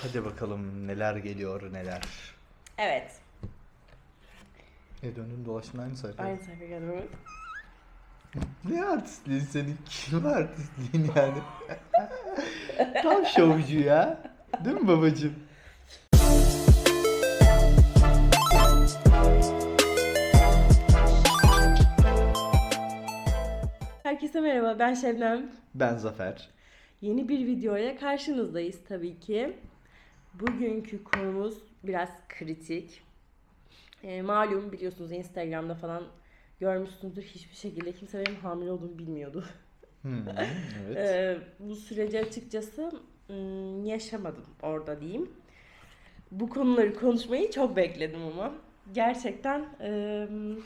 Hadi bakalım neler geliyor neler. Evet. Döndün dolaştın aynı sayfa. Aynı sayfa geldi. Ne artistliğin senin? Kim artistliğin yani? Tam şovcu ya. Değil mi babacığım? Herkese merhaba, ben Şebnem. Ben Zafer. Yeni bir videoya karşınızdayız tabii ki. Bugünkü konumuz biraz kritik. Malum biliyorsunuz Instagram'da falan görmüşsünüzdür, hiçbir şekilde kimse benim hamile olduğumu bilmiyordu. Evet. Bu süreci açıkçası yaşamadım orada diyeyim. Bu konuları konuşmayı çok bekledim ama. Gerçekten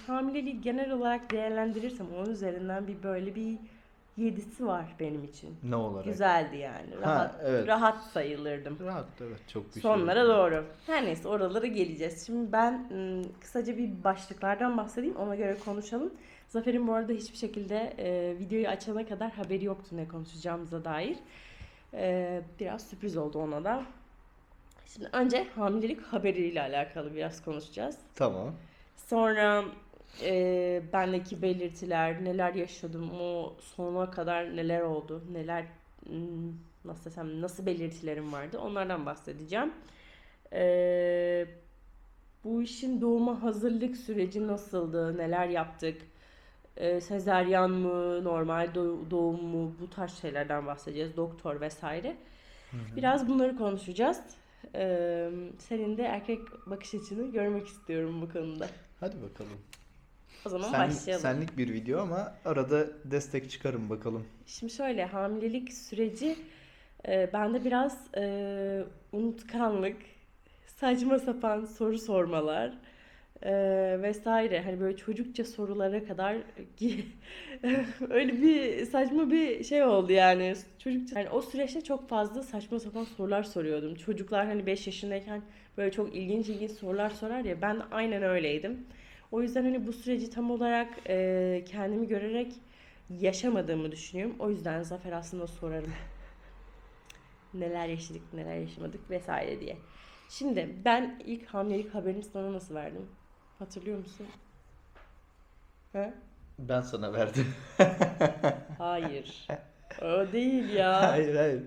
hamileliği genel olarak değerlendirirsem onun üzerinden böyle bir 7'si var benim için. Ne olarak? Güzeldi yani. Rahat, evet. rahat sayılırdım. Rahat, evet, çok bir Sonlara şey yok. doğru. Her neyse oralara geleceğiz. Şimdi ben kısaca bir başlıklardan bahsedeyim. Ona göre konuşalım. Zafer'in bu arada hiçbir şekilde videoyu açana kadar haberi yoktu ne konuşacağımıza dair. Biraz sürpriz oldu ona da. Şimdi önce hamilelik haberiyle alakalı biraz konuşacağız. Tamam. Sonra bendeki belirtiler, neler yaşadım, o sonuna kadar neler oldu, neler nasıl desem, nasıl belirtilerim vardı, onlardan bahsedeceğim. Bu işin doğuma hazırlık süreci nasıldı, neler yaptık, sezaryen mı, normal doğum mu, bu tarz şeylerden bahsedeceğiz, doktor vesaire. Biraz bunları konuşacağız. Senin de erkek bakış açını görmek istiyorum bu konuda. Hadi bakalım. O zaman başlayalım. Senlik bir video ama arada destek çıkarım bakalım. Şimdi şöyle, hamilelik süreci bende biraz unutkanlık, saçma sapan soru sormalar vesaire. Hani böyle çocukça sorulara kadar öyle bir saçma bir şey oldu yani. Çocukça. Yani o süreçte çok fazla saçma sapan sorular soruyordum. Çocuklar hani 5 yaşındayken böyle çok ilginç sorular sorar ya, ben aynen öyleydim. O yüzden hani bu süreci tam olarak kendimi görerek yaşamadığımı düşünüyorum. O yüzden Zafer aslında sorarım. Neler yaşadık, neler yaşamadık vesaire diye. Şimdi ben ilk hamilelik haberini sana nasıl verdim? Hatırlıyor musun? He? Ben sana verdim. Hayır. O değil ya. Hayır, hayır.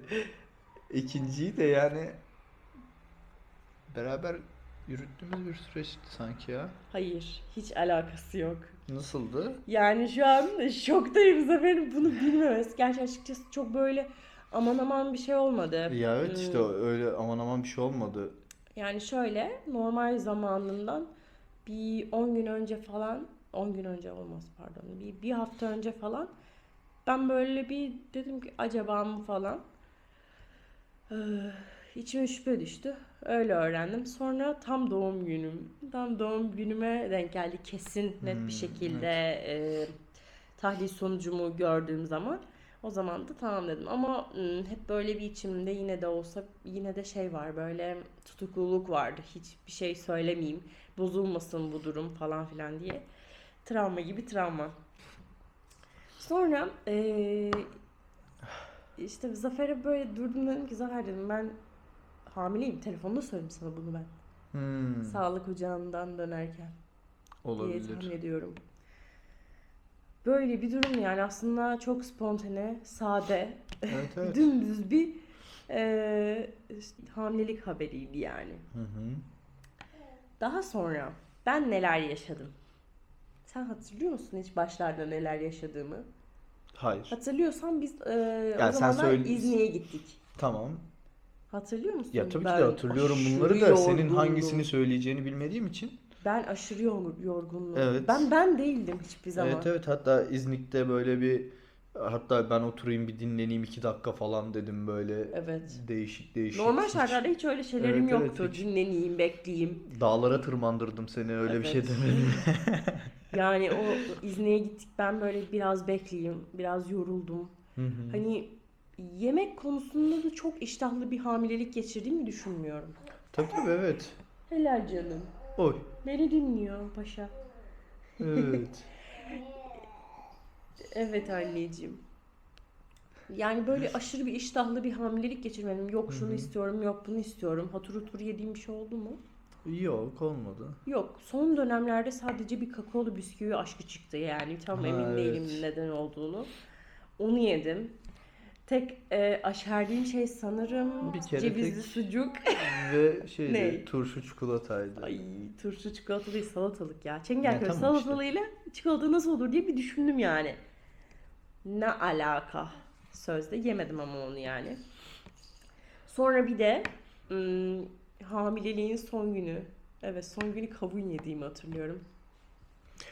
İkinciyi de yani beraber yürüttüğümüz bir süreçti sanki ya. Hayır. Hiç alakası yok. Nasıldı? Yani şu an şoktayım Zafer'in bunu bilmemesi. Gerçi açıkçası çok böyle aman aman bir şey olmadı. Ya evet, işte öyle aman aman bir şey olmadı. Yani şöyle, normal zamanından bir 10 gün önce falan, 10 gün önce olmaz pardon, bir hafta önce falan ben böyle bir dedim ki acaba mı falan. Ee, içime şüphe düştü. Öyle öğrendim. Sonra tam doğum günüme denk geldi, kesin net bir şekilde tahlil sonucumu gördüğüm zaman. O zaman da tamam dedim. Ama hep böyle bir içimde yine de olsa yine de şey var, böyle tutukluluk vardı. Hiçbir şey söylemeyeyim, bozulmasın bu durum falan filan diye. Travma gibi travma. Sonra işte Zafer'e böyle durdum, dedim ki Zafer dedim, ben hamileyim. Telefonda söyledim sana bunu ben. Sağlık ocağından dönerken diye tahmin Olabilir. ediyorum. Böyle bir durum yani, aslında çok spontane, sade, Evet, evet. dümdüz bir hamilelik haberiydi yani. Daha sonra ben neler yaşadım? Sen hatırlıyor musun hiç başlarda neler yaşadığımı? Hayır. Hatırlıyorsan biz o Yani sen zamanlar söyle. İznik'e gittik. Tamam. Hatırlıyor musun? Ya tabii ki de Ben hatırlıyorum aşırı bunları da senin yorgundum. hangisini söyleyeceğini bilmediğim için. Ben aşırı yorgundum. Evet. Ben değildim hiçbir zaman. Evet, evet, hatta İznik'te böyle hatta ben oturayım bir dinleneyim 2 dakika falan dedim böyle. Evet. Değişik değişik. Normal şartlarda hiç öyle şeylerim Evet, evet, yoktu. hiç. Dinleneyim, bekleyeyim. Dağlara tırmandırdım seni, öyle bir şey Evet. demedim. Yani o İznik'e gittik, ben böyle biraz bekleyeyim, biraz yoruldum. Hani yemek konusunda da çok iştahlı bir hamilelik geçirdiğimi düşünmüyorum. Tabii tabii, evet. Helal canım. Oy. Beni dinliyor paşa. Evet. Evet anneciğim. Yani böyle aşırı bir iştahlı bir hamilelik geçirmedim. Yok Hı şunu hı. istiyorum, yok bunu istiyorum. Hatır hutur yediğim bir şey oldu mu? Yok, olmadı. Yok. Son dönemlerde sadece bir kakaolu bisküvi aşkı çıktı yani. Tam Ha, emin değilim evet. neden olduğunu. Onu yedim. Tek aşerdiğim şey sanırım Bir kere cevizli tek sucuk. ve şeydi, Ney? turşu çikolataydı. Ay, turşu çikolatalı değil, salatalık ya. Ya Çengelköy tamam işte. salatalığıyla çikolata nasıl olur diye bir düşündüm yani. Ne alaka? Sözde yemedim ama onu yani. Sonra bir de hamileliğin son günü. Evet, son günü kavun yediğimi hatırlıyorum.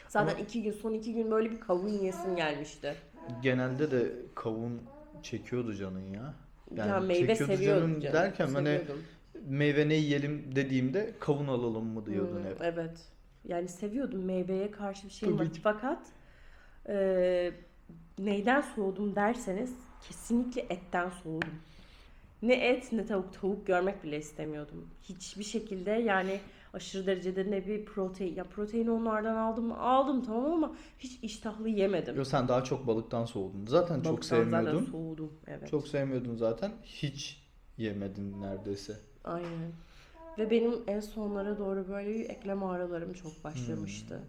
Zaten Ama 2 gün, son 2 gün böyle bir kavun yesim gelmişti. genelde de kavun çekiyordu canın ya. Ya Yani meyve çekiyordu seviyordum canım canım. derken hani Seviyordum. meyve ne yiyelim dediğimde kavun alalım mı diyordun hep. Evet. Yani seviyordum, meyveye karşı bir şeyim var. Tabii ki. Fakat e, neyden soğudum derseniz kesinlikle etten soğudum. Ne et ne tavuk, tavuk görmek bile istemiyordum. Hiçbir şekilde yani aşırı derecede ne bir protein. Ya proteini onlardan aldım mı? Aldım tamam ama hiç iştahlı yemedim. Yo, sen daha çok balıktan soğudun. Zaten çok Balıktan zaten sevmiyordun. soğudum. Evet. Çok sevmiyordun zaten. Hiç yemedin neredeyse. Aynen. Ve benim en sonlara doğru böyle eklem ağrılarım çok Hmm. başlamıştı.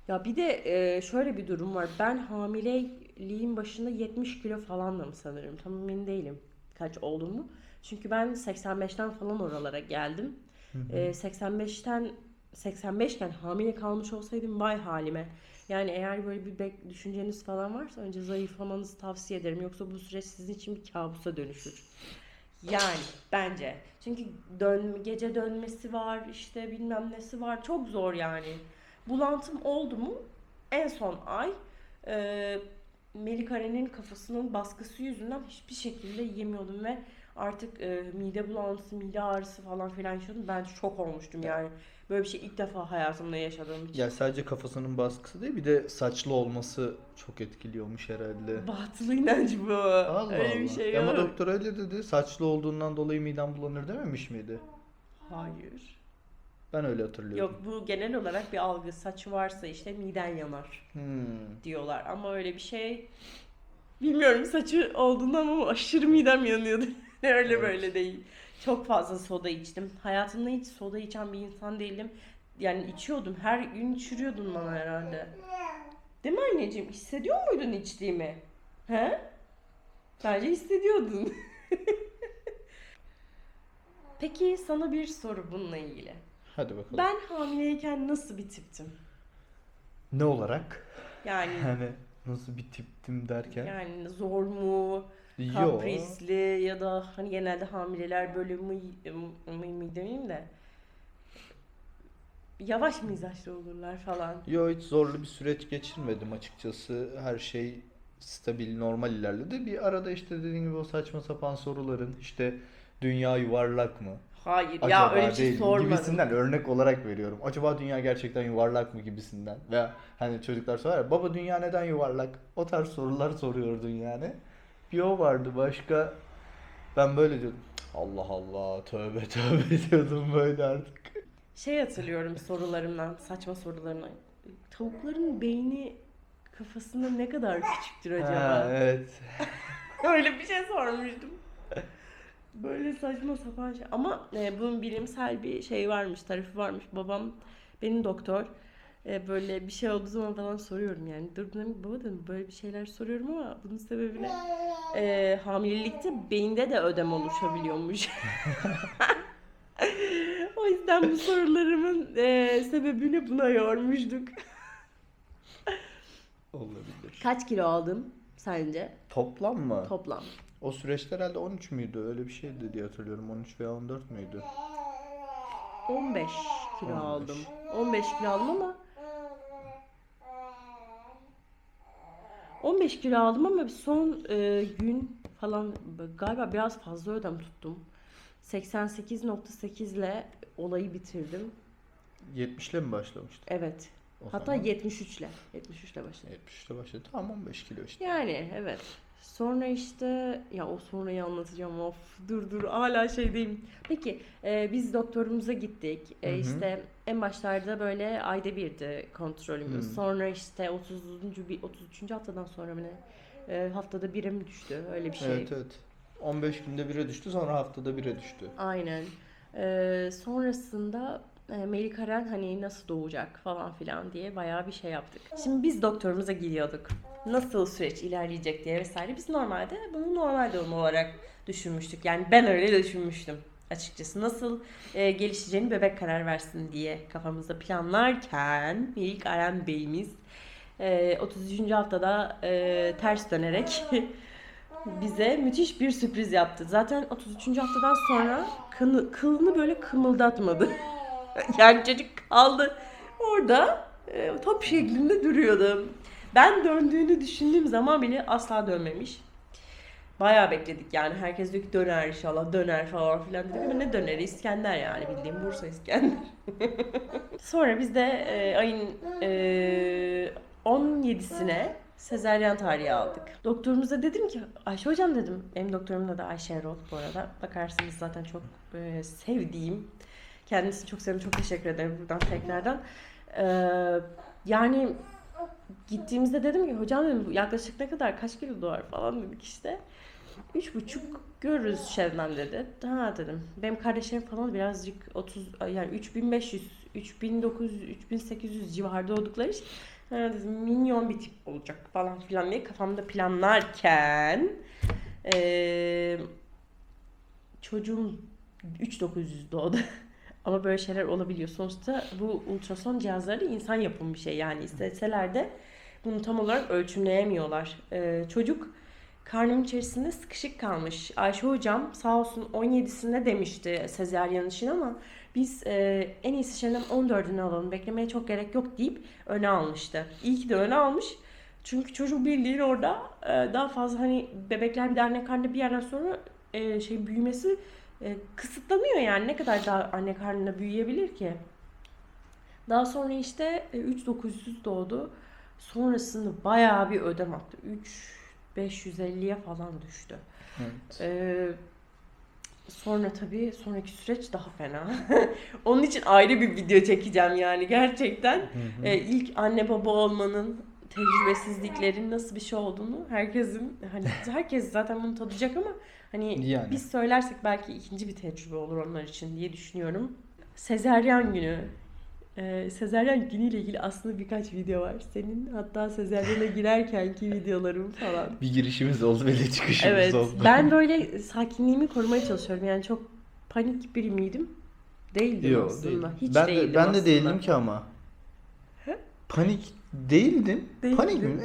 Ya bir de şöyle bir durum var. Ben hamileliğin başında 70 kilo falandım sanırım. Tam emin değilim kaç olduğumu. Çünkü ben 85'ten falan oralara geldim. Hı hı. 85'ten 85'ken hamile kalmış olsaydım vay halime. Yani eğer böyle bir düşünceniz falan varsa önce zayıflamanızı tavsiye ederim. Yoksa bu süreç sizin için bir kabusa dönüşür. Yani bence. Çünkü gece dönmesi var, işte bilmem nesi var. Çok zor yani. Bulantım oldu mu? En son ay e, Melikare'nin kafasının baskısı yüzünden hiçbir şekilde yiyemiyordum ve artık mide bulantısı, mide ağrısı falan filan yaşıyordum. Ben şok olmuştum yani. Böyle bir şey ilk defa hayatımda yaşadığım için. Ya sadece kafasının baskısı değil, bir de saçlı olması çok etkiliyormuş herhalde. Batıl inanç bu. Allah Öyle bir Allah. şey Ama yok. doktor öyle dedi. Saçlı olduğundan dolayı midem bulanır dememiş miydi? Hayır. Ben öyle hatırlıyordum. Yok, bu genel olarak bir algı. Saçı varsa işte miden yanar Hmm. diyorlar. Ama öyle bir şey bilmiyorum, saçı olduğundan ama aşırı midem yanıyordu. Öyle Evet. böyle değil. Çok fazla soda içtim. Hayatımda hiç soda içen bir insan değilim. Yani içiyordum. Her gün içiriyordun bana herhalde. Değil mi anneciğim? Hissediyor muydun içtiğimi? He? Bence hissediyordun. Peki sana bir soru bununla ilgili. Hadi bakalım. Ben hamileyken nasıl bir tiptim? Ne olarak? Yani Yani nasıl bir tiptim derken? Yani zor mu, Yo. kaprisli ya da hani genelde hamileler böyle mı demeyeyim de yavaş mizaçlı olurlar falan. Yo, hiç zorlu bir süreç geçirmedim açıkçası. Her şey stabil, normal ilerledi. Bir arada işte dediğim gibi o saçma sapan soruların işte dünya yuvarlak mı? Hayır ya, öyle bir Acaba şey değil mi? sormadım. Gibisinden örnek olarak veriyorum. Acaba dünya gerçekten yuvarlak mı gibisinden. Veya hani çocuklar sorar ya, baba dünya neden yuvarlak? O tarz sorular soruyordun yani. Bir o vardı, başka ben böyle diyordum. Allah Allah, tövbe tövbe diyordum böyle artık. Şey hatırlıyorum sorularımdan, saçma sorularından. Tavukların beyni kafasında ne kadar küçüktür Ha, acaba? evet. Öyle bir şey sormuştum. Böyle saçma sapan şey. Ama bunun bilimsel bir şey varmış, tarafı varmış. Babam benim doktor. Böyle bir şey olduğu zaman falan soruyorum yani. Dur dedim, baba dedim, böyle bir şeyler soruyorum ama bunun sebebi ne? Hamilelikte beyinde de ödem oluşabiliyormuş. O yüzden bu sorularımın sebebini buna yormuştuk. Olabilir. Kaç kilo aldın sence Toplam mı? toplam? O süreçte herhalde 13 müydü? Öyle bir şeydi diye hatırlıyorum. 13 veya 14 müydü? 15 kilo aldım. 15. 15 kilo aldım ama 15 kilo aldım ama son gün falan galiba biraz fazla ödem tuttum. 88,8 ile olayı bitirdim. 70 ile mi başlamıştı? Evet. O Hatta zaman 73 ile. 73 ile başladım. 70'te başladı. Tamam, 15 kilo işte. Yani evet. Sonra işte ya o sonrayı anlatacağım, of dur hala şeydeyim. Peki biz doktorumuza gittik. Hı hı. İşte en başlarda böyle ayda birdi kontrolümüz. Hı. Sonra işte 33. haftadan sonra mı ne? Haftada bire mi düştü? Öyle bir şey. Evet evet. 15 günde 1'e düştü, sonra haftada 1'e düştü. Aynen. Sonrasında Melik Aren hani nasıl doğacak falan filan diye bayağı bir şey yaptık. Şimdi biz doktorumuza gidiyorduk. Nasıl süreç ilerleyecek diye vesaire. Biz normalde bunu normal doğum olarak düşünmüştük. Yani ben öyle düşünmüştüm açıkçası. Nasıl gelişeceğini bebek karar versin diye kafamızda planlarken Melik Aren Bey'imiz 33. haftada ters dönerek bize müthiş bir sürpriz yaptı. Zaten 33. haftadan sonra kılını böyle kımıldatmadı. Yani çocuk kaldı orada top şeklinde duruyordu. Ben döndüğünü düşündüğüm zaman bile asla dönmemiş. Bayağı bekledik yani. Herkes diyor ki döner inşallah, döner falan filan dedik ama ne döneri? İskender yani, bildiğim Bursa İskender. Sonra biz de ayın 17'sine sezaryen tarihi aldık. Doktorumuza dedim ki, Ayşe hocam dedim. Benim doktorumun da Ayşe Erol bu arada. Bakarsınız zaten çok sevdiğim. Kendisini çok seviyorum. Çok teşekkür ederim buradan tekrardan. Yani gittiğimizde dedim ki hocam dedim yaklaşık ne kadar, kaç kilo doğar falan dedik işte. 3,5 görürüz Şebnem dedi. Ha dedim. Benim kardeşlerim falan birazcık 30 yani 3500, 3900, 3800 civarında oldukları için ha dedim minyon bir tip olacak falan filan diye kafamda planlarken çocuğum 3900 doğdu. Ama böyle şeyler olabiliyor. Sonuçta bu ultrason cihazları insan yapımı bir şey. Yani isteseler de bunu tam olarak ölçümleyemiyorlar. Çocuk karnım içerisinde sıkışık kalmış. Ayşe hocam sağ olsun 17'sinde demişti sezaryen için ama biz en iyisi Şebnem 14'ünü alalım. Beklemeye çok gerek yok deyip öne almıştı. İyi ki de öne almış. Çünkü bildiğin orada daha fazla hani bebekler bir de anne karnında bir yerden sonra büyümesi kısıtlanıyor yani. Ne kadar daha anne karnında büyüyebilir ki? Daha sonra işte 3900 doğdu. Sonrasında bayağı bir ödem attı. 3550'ye falan düştü. Evet. Sonra tabii sonraki süreç daha fena. Onun için ayrı bir video çekeceğim yani gerçekten. İlk anne baba olmanın tecrübesizliklerin nasıl bir şey olduğunu herkes zaten bunu tadacak ama hani Yani. biz söylersek belki ikinci bir tecrübe olur onlar için diye düşünüyorum. Sezaryen günü. Sezaryen günüyle ilgili aslında birkaç video var. Senin hatta sezaryene girerkenki videolarım falan. Bir girişimiz oldu ve de çıkışımız Evet. oldu. Ben böyle sakinliğimi korumaya çalışıyorum. Yani çok panik biri miydim? Değildim Yok aslında. değil. Hiç Ben değildim de ben de aslında. değildim ki ama. Panik değildim. Panik mi?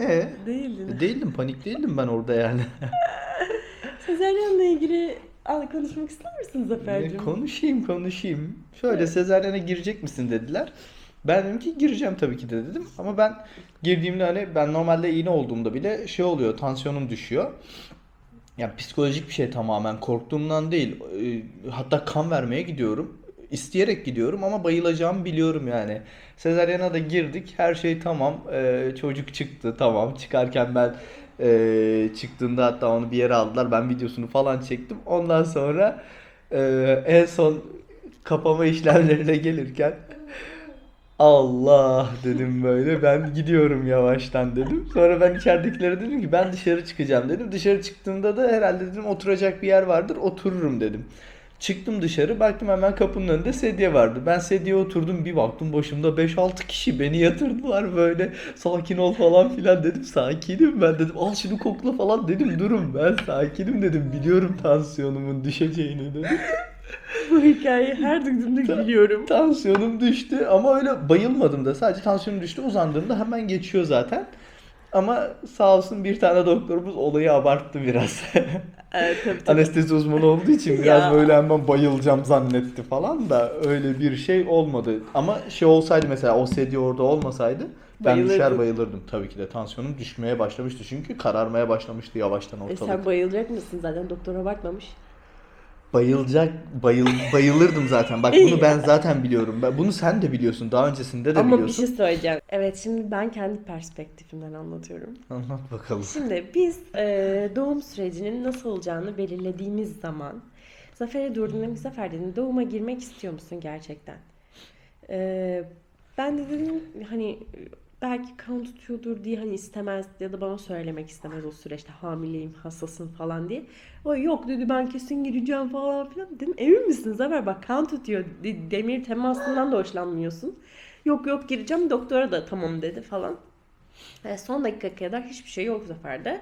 Değildin. Değildim, panik değildim ben orada yani. Sezaryenle ilgili konuşmak ister misin Zafer'cim? Konuşayım. Şöyle Evet. sezaryene girecek misin dediler. Ben dedim ki gireceğim tabii ki de dedim. Ama ben girdiğimde hani ben normalde iğne olduğumda bile şey oluyor, tansiyonum düşüyor. Yani psikolojik bir şey tamamen, korktuğumdan değil. Hatta kan vermeye gidiyorum. İsteyerek gidiyorum ama bayılacağımı biliyorum yani. Sezaryena da girdik. Her şey tamam. Çocuk çıktı tamam. Çıkarken ben çıktığında hatta onu bir yere aldılar. Ben videosunu falan çektim. Ondan sonra en son kapama işlemlerine gelirken Allah dedim böyle. Ben gidiyorum yavaştan dedim. Sonra ben içeridekilere dedim ki ben dışarı çıkacağım dedim. Dışarı çıktığımda da herhalde dedim oturacak bir yer vardır, otururum dedim. Çıktım dışarı, baktım hemen kapının önünde sedye vardı. Ben sedyeye oturdum, bir baktım başımda 5-6 kişi beni yatırdılar böyle. Sakin ol falan filan dedim. Sakinim ben dedim. Al şunu kokla falan dedim. Durun ben sakinim dedim. Biliyorum tansiyonumun düşeceğini dedim. Bu hikayeyi her duyduğumda gülüyorum. Tansiyonum düştü ama öyle bayılmadım da, sadece tansiyonum düştü, uzandığımda hemen geçiyor zaten. Ama sağ olsun bir tane doktorumuz olayı abarttı biraz. Tabii. Anestezi uzmanı olduğu için biraz Ya. böyle hemen bayılacağım zannetti falan da öyle bir şey olmadı. Ama şey olsaydı mesela, o sedye orada olmasaydı ben düşer Bayılırdın. bayılırdım. Tabii ki de tansiyonum düşmeye başlamıştı çünkü kararmaya başlamıştı yavaştan ortalık. Sen bayılacak mısın zaten doktora bakmamış. Bayılırdım zaten. Bak bunu ben zaten biliyorum. Bunu sen de biliyorsun. Daha öncesinde de Ama bir biliyorsun. şey söyleyeceğim. Evet, şimdi ben kendi perspektifimden anlatıyorum. Anlat bakalım. Şimdi biz doğum sürecinin nasıl olacağını belirlediğimiz zaman Zafer'e durdum, Zafer dedim doğuma girmek istiyor musun gerçekten? Ben de dedim hani belki kan tutuyordur diye hani istemez ya da bana söylemek istemez o süreçte hamileyim, hassasım falan diye. O yok dedi, ben kesin gireceğim falan filan. Dedim emin misiniz Zafer, bak kan tutuyor. Demir temasından da hoşlanmıyorsun. Yok yok gireceğim, doktora da tamam dedi falan. Son dakika kadar hiçbir şey yok Zafer'de.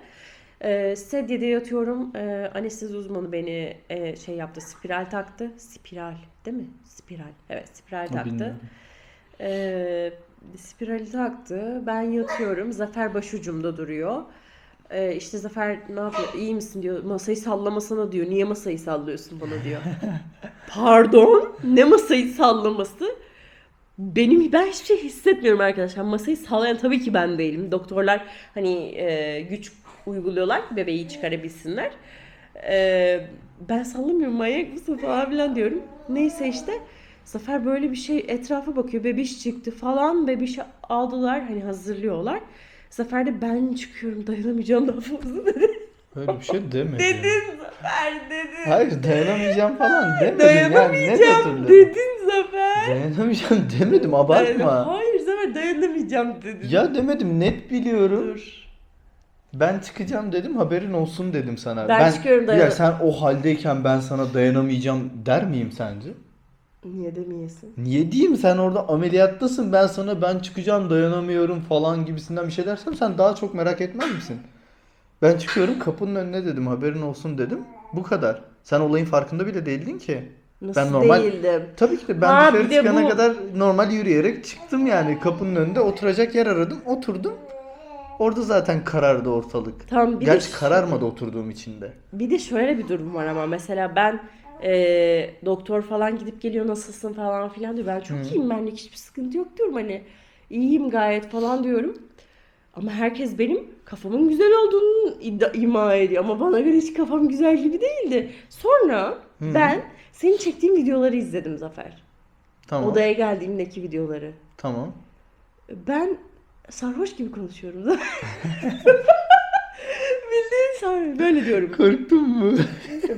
Sedyede yatıyorum. Anestezi uzmanı beni şey yaptı, spiral taktı. Spiral değil mi? Spiral. Evet, spiral O taktı. bilmiyorum. Spirali taktı. Ben yatıyorum. Zafer başucumda duruyor. İşte Zafer ne yapıyor? İyi misin diyor. Masayı sallamasana diyor. Niye masayı sallıyorsun bana diyor. Pardon? Ne masayı sallaması? Ben hiçbir şey hissetmiyorum arkadaşlar. Masayı sallayan tabii ki ben değilim. Doktorlar hani güç uyguluyorlar ki bebeği çıkarabilsinler. Ben sallamıyorum, manyak mısın falan filan diyorum. Neyse işte Zafer böyle bir şey etrafa bakıyor. Bebiş çıktı falan. Bebişi aldılar, hani hazırlıyorlar. Zafer de ben çıkıyorum, dayanamayacağım daha fazla dedi. Öyle bir şey demedi. Dedin Zafer, dedin. Hayır, dayanamayacağım falan demedim. Dayanamayacağım dedin Zafer. Dayanamayacağım demedim, abartma. Hayır Zafer, dayanamayacağım dedin. Ya demedim, net biliyorum. Dur. Ben çıkacağım dedim, haberin olsun dedim sana. Ben çıkıyorum, Bilal, sen o haldeyken ben sana dayanamayacağım der miyim sence? Niye demeyesin? Niye diyeyim, sen orada ameliyattasın, ben sana ben çıkacağım dayanamıyorum falan gibisinden bir şey dersem sen daha çok merak etmez misin? Ben çıkıyorum kapının önüne dedim, haberin olsun dedim. Bu kadar. Sen olayın farkında bile değildin ki. Nasıl Ben normal değildim? tabii ki de ben Ha, dışarı bir de çıkana bu- kadar normal yürüyerek çıktım yani, kapının önünde oturacak yer aradım, oturdum. Orada zaten karardı ortalık. Tamam, bir Gerçi de kararmadı oturduğum için de. Bir de şöyle bir durum var ama mesela ben doktor falan gidip geliyor, nasılsın falan filan diyor. Ben çok Hı. iyiyim, benlik hiçbir sıkıntı yok diyorum, hani iyiyim gayet falan diyorum. Ama herkes benim kafamın güzel olduğunu ima ediyor. Ama bana göre hiç kafam güzel gibi değildi. Sonra Hı. ben senin çektiğin videoları izledim Zafer. Tamam. Odaya geldiğimdeki videoları. Tamam. Ben sarhoş gibi konuşuyorum Zafer. Bildiğin sarhoş. Böyle diyorum. Korktun mu?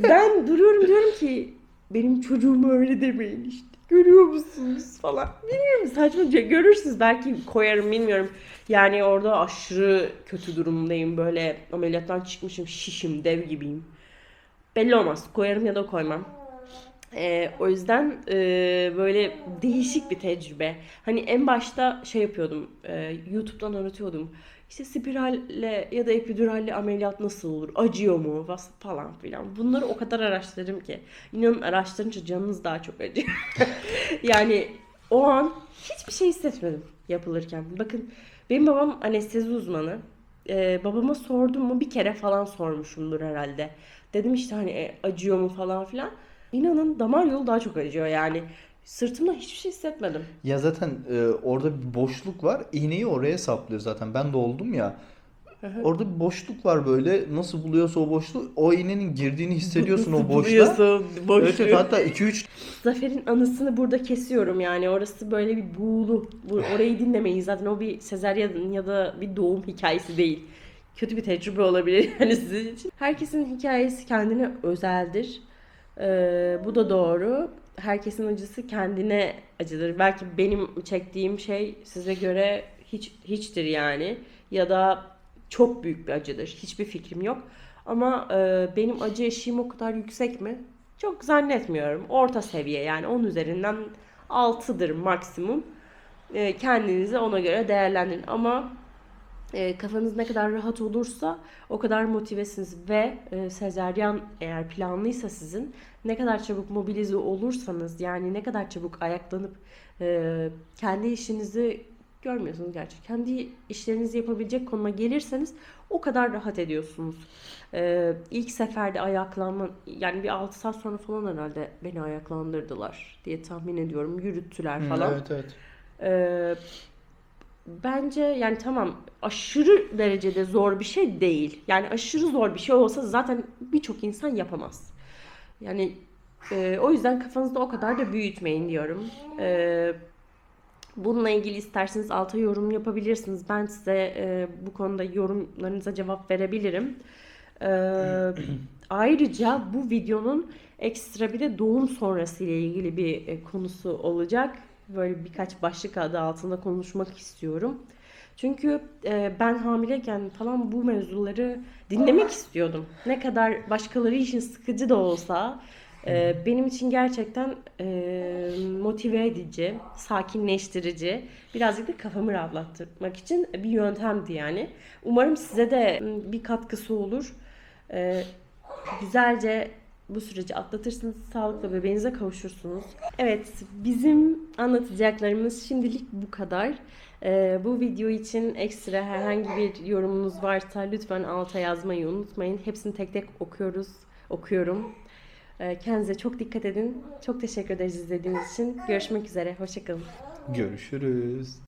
Ben duruyorum, diyorum ki benim çocuğuma öyle demeyin işte. Görüyor musunuz falan. Bilmiyorum, saçma şey. Görürsünüz, belki koyarım, bilmiyorum. Yani orada aşırı kötü durumdayım. Böyle ameliyattan çıkmışım, şişim, dev gibiyim. Belli olmaz. Koyarım ya da koymam. O yüzden böyle değişik bir tecrübe. Hani en başta şey yapıyordum. YouTube'dan öğretiyordum. İşte spiralle ya da epiduralle ameliyat nasıl olur? Acıyor mu? Falan filan. Bunları o kadar araştırdım ki. İnanın, araştırınca canınız daha çok acıyor. Yani o an hiçbir şey hissetmedim yapılırken. Bakın, benim babam anestezi uzmanı. Babama sordum mu, bir kere falan sormuşumdur herhalde. Dedim işte hani acıyor mu falan filan. İnanın damar yolu daha çok acıyor yani. Sırtımda hiçbir şey hissetmedim. Ya zaten orada bir boşluk var. İğneyi oraya saplıyor zaten. Ben de oldum ya. Orada bir boşluk var böyle. Nasıl buluyorsa o boşluğu, o iğnenin girdiğini hissediyorsun o boşluğa. Buluyorsun Evet, boşluğu. evet, hatta 2-3 Zafer'in anısını burada kesiyorum yani. Orası böyle bir buğulu. Orayı dinlemeyin zaten, o bir sezaryen ya da bir doğum hikayesi değil. Kötü bir tecrübe olabilir yani sizin için. Herkesin hikayesi kendine özeldir. Bu da doğru. Herkesin acısı kendine acıdır. Belki benim çektiğim şey size göre hiçtir yani. Ya da çok büyük bir acıdır. Hiçbir fikrim yok. Ama benim acı eşiğim o kadar yüksek mi? Çok zannetmiyorum. Orta seviye, yani 10 üzerinden 6'dır maksimum. Kendinizi ona göre değerlendirin. Ama kafanız ne kadar rahat olursa o kadar motivesiniz ve sezaryen eğer planlıysa sizin, ne kadar çabuk mobilize olursanız, yani ne kadar çabuk ayaklanıp kendi işinizi görmüyorsunuz gerçi, kendi işlerinizi yapabilecek konuma gelirseniz o kadar rahat ediyorsunuz. İlk seferde ayaklanma, yani bir 6 saat sonra falan herhalde beni ayaklandırdılar diye tahmin ediyorum. Yürüttüler falan. Evet, evet. Ee, Bence yani tamam, aşırı derecede zor bir şey değil. Yani aşırı zor bir şey olsa zaten birçok insan yapamaz. Yani o yüzden kafanızda o kadar da büyütmeyin diyorum. Bununla ilgili isterseniz alta yorum yapabilirsiniz. Ben size bu konuda yorumlarınıza cevap verebilirim. Ayrıca bu videonun ekstra bir de doğum sonrası ile ilgili bir konusu olacak. Böyle birkaç başlık adı altında konuşmak istiyorum. Çünkü ben hamileyken falan bu mevzuları dinlemek istiyordum. Ne kadar başkaları için sıkıcı da olsa benim için gerçekten motive edici, sakinleştirici, birazcık da kafamı rahatlatmak için bir yöntemdi yani. Umarım size de bir katkısı olur. Güzelce bu süreci atlatırsınız, sağlıkla bebeğinize kavuşursunuz. Evet, bizim anlatacaklarımız şimdilik bu kadar. Bu video için ekstra herhangi bir yorumunuz varsa lütfen alta yazmayı unutmayın. Hepsini tek tek okuyorum. Kendinize çok dikkat edin. Çok teşekkür ederiz izlediğiniz için. Görüşmek üzere, hoşça kalın. Görüşürüz.